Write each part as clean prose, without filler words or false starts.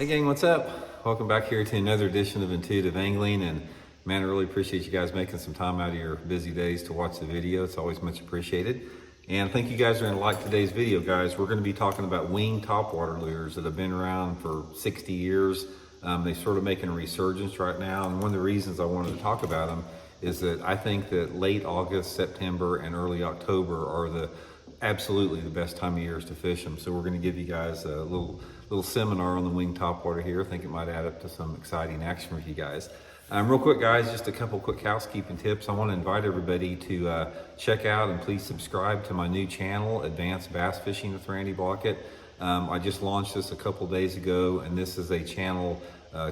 Hey gang, what's up? Welcome back here to another edition of Intuitive Angling, and man, I really appreciate you guys making some time out of your busy days to watch the video. It's always much appreciated. And I think you guys are gonna like today's video, guys. We're gonna be talking about wing topwater lures that have been around for 60 years. They're sort of making a resurgence right now, and one of the reasons I wanted to talk about them is that I think that late August, September, and early October are absolutely the best time of years to fish them. So we're going to give you guys a little seminar on the wing topwater here. I think it might add up to some exciting action for you guys. Real quick, guys, just a couple quick housekeeping tips. I want to invite everybody to check out and please subscribe to my new channel, Advanced Bass Fishing with Randy Blockett. I just launched this a couple days ago, and this is a channel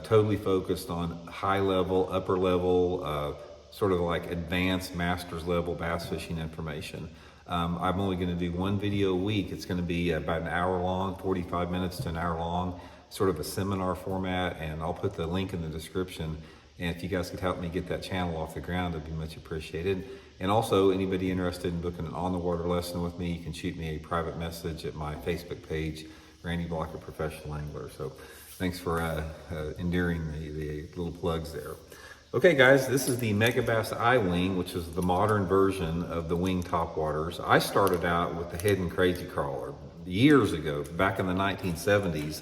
totally focused on high level, upper level, sort of like advanced master's level bass fishing information. I'm only going to do one video a week. It's going to be about an hour long, 45 minutes to an hour long, sort of a seminar format, and I'll put the link in the description. And if you guys could help me get that channel off the ground, it'd be much appreciated. And also, anybody interested in booking an on-the-water lesson with me, you can shoot me a private message at my Facebook page, Randy Blockett Professional Angler. So thanks for enduring the little plugs there. Okay guys, this is the Megabass I-Wing, which is the modern version of the wing topwaters. I started out with the Hidden Crazy Crawler years ago, back in the 1970s.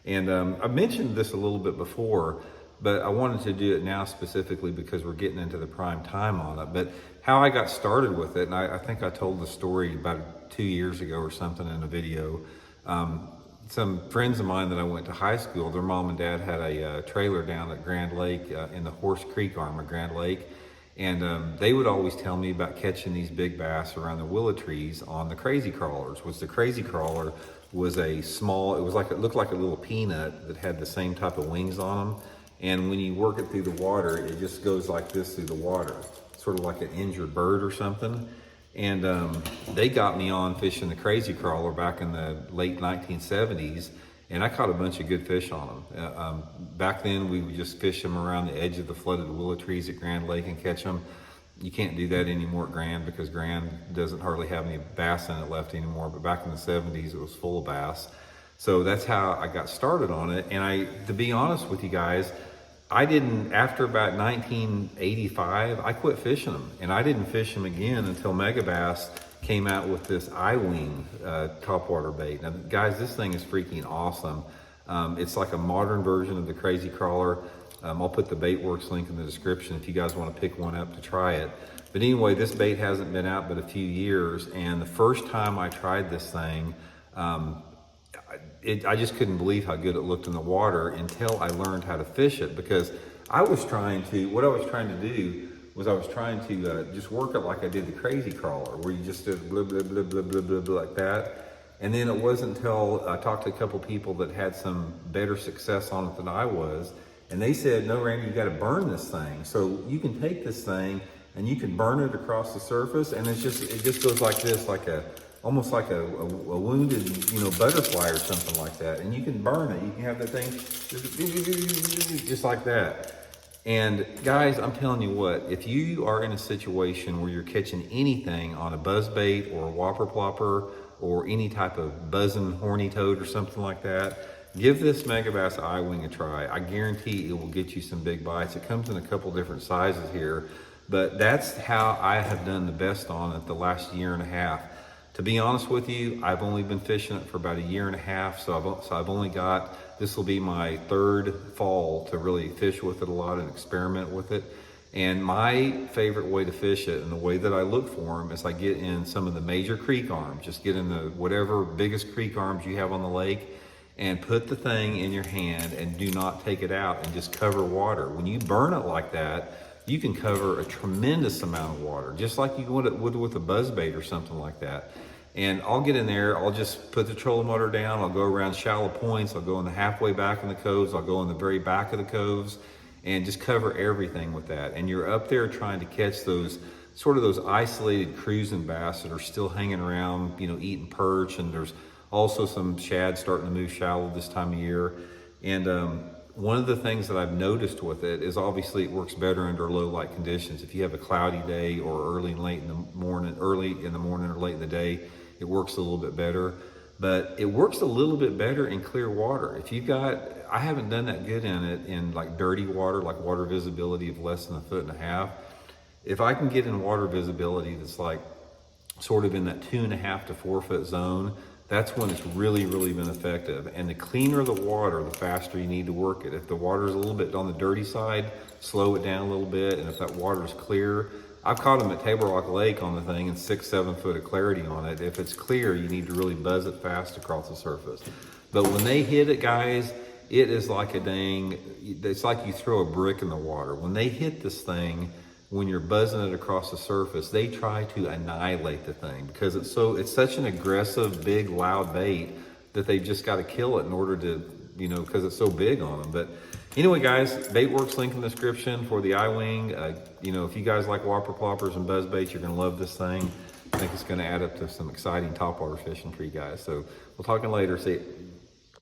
And I mentioned this a little bit before, but I wanted to do it now specifically because we're getting into the prime time on it. But how I got started with it, and I think I told the story about 2 years ago or something in a video. Some friends of mine that I went to high school, their mom and dad had a trailer down at Grand Lake in the Horse Creek arm of Grand Lake. And they would always tell me about catching these big bass around the willow trees on the crazy crawlers, which the crazy crawler was a small, it looked like a little peanut that had the same type of wings on them. And when you work it through the water, it just goes like this through the water, sort of like an injured bird or something. And they got me on fishing the crazy crawler back in the late 1970s, and I caught a bunch of good fish on them. Back then, we would just fish them around the edge of the flooded willow trees at Grand Lake and catch them. You can't do that anymore at Grand because Grand doesn't hardly have any bass in it left anymore, but back in the 70s, it was full of bass. So that's how I got started on it. And to be honest with you guys, after about 1985, I quit fishing them, and I didn't fish them again until Megabass came out with this I-Wing topwater bait. Now, guys, this thing is freaking awesome. It's like a modern version of the crazy crawler. I'll put the Baitworks link in the description if you guys want to pick one up to try it. But anyway, this bait hasn't been out but a few years, and the first time I tried this thing, I just couldn't believe how good it looked in the water until I learned how to fish it, because what I was trying to do was I was trying to just work it like I did the crazy crawler, where you just did blah, blah, blah, blah, blah, blah, blah, like that. And then it wasn't until I talked to a couple people that had some better success on it than I was, and they said, no, Randy, you got to burn this thing. So you can take this thing and you can burn it across the surface, and it just goes like this, almost like a wounded, butterfly or something like that. And you can burn it. You can have that thing just like that. And guys, I'm telling you what, if you are in a situation where you're catching anything on a buzzbait or a Whopper Plopper or any type of buzzing horny toad or something like that, give this Megabass I-Wing a try. I guarantee it will get you some big bites. It comes in a couple different sizes here, but that's how I have done the best on it the last year and a half. To be honest with you, I've only been fishing it for about a year and a half, so I've only got, this will be my third fall to really fish with it a lot and experiment with it. And my favorite way to fish it, and the way that I look for them, is I get in some of the major creek arms. Just get in the whatever biggest creek arms you have on the lake, and put the thing in your hand and do not take it out, and just cover water. When you burn it like that, you can cover a tremendous amount of water, just like you would with a buzzbait or something like that. And I'll get in there, I'll just put the trolling motor down, I'll go around shallow points, I'll go in the halfway back in the coves, I'll go in the very back of the coves, and just cover everything with that. And you're up there trying to catch those isolated cruising bass that are still hanging around, eating perch, and there's also some shad starting to move shallow this time of year. And one of the things that I've noticed with it is obviously it works better under low light conditions. If you have a cloudy day or early in the morning or late in the day, it works a little bit better. but it works a little bit better in clear water. If you've got, I haven't done that good in it in like dirty water, like water visibility of less than 1.5 feet. If I can get in water visibility that's like sort of in that 2.5 to 4 foot zone, that's when it's really, really been effective. And the cleaner the water, the faster you need to work it. If the water is a little bit on the dirty side, slow it down a little bit. And if that water is clear, I've caught them at Table Rock Lake on the thing and 6-7 foot of clarity on it. If it's clear, you need to really buzz it fast across the surface. But when they hit it, guys, it is like a dang, it's like you throw a brick in the water. When they hit this thing, when you're buzzing it across the surface, they try to annihilate the thing because it's such an aggressive, big, loud bait that they've just got to kill it in order to, because it's so big on them. But anyway, guys, Baitworks link in the description for the iWing. If you guys like Whopper, Ploppers, and buzz baits, you're going to love this thing. I think it's going to add up to some exciting topwater fishing for you guys. So we'll talk later. See you.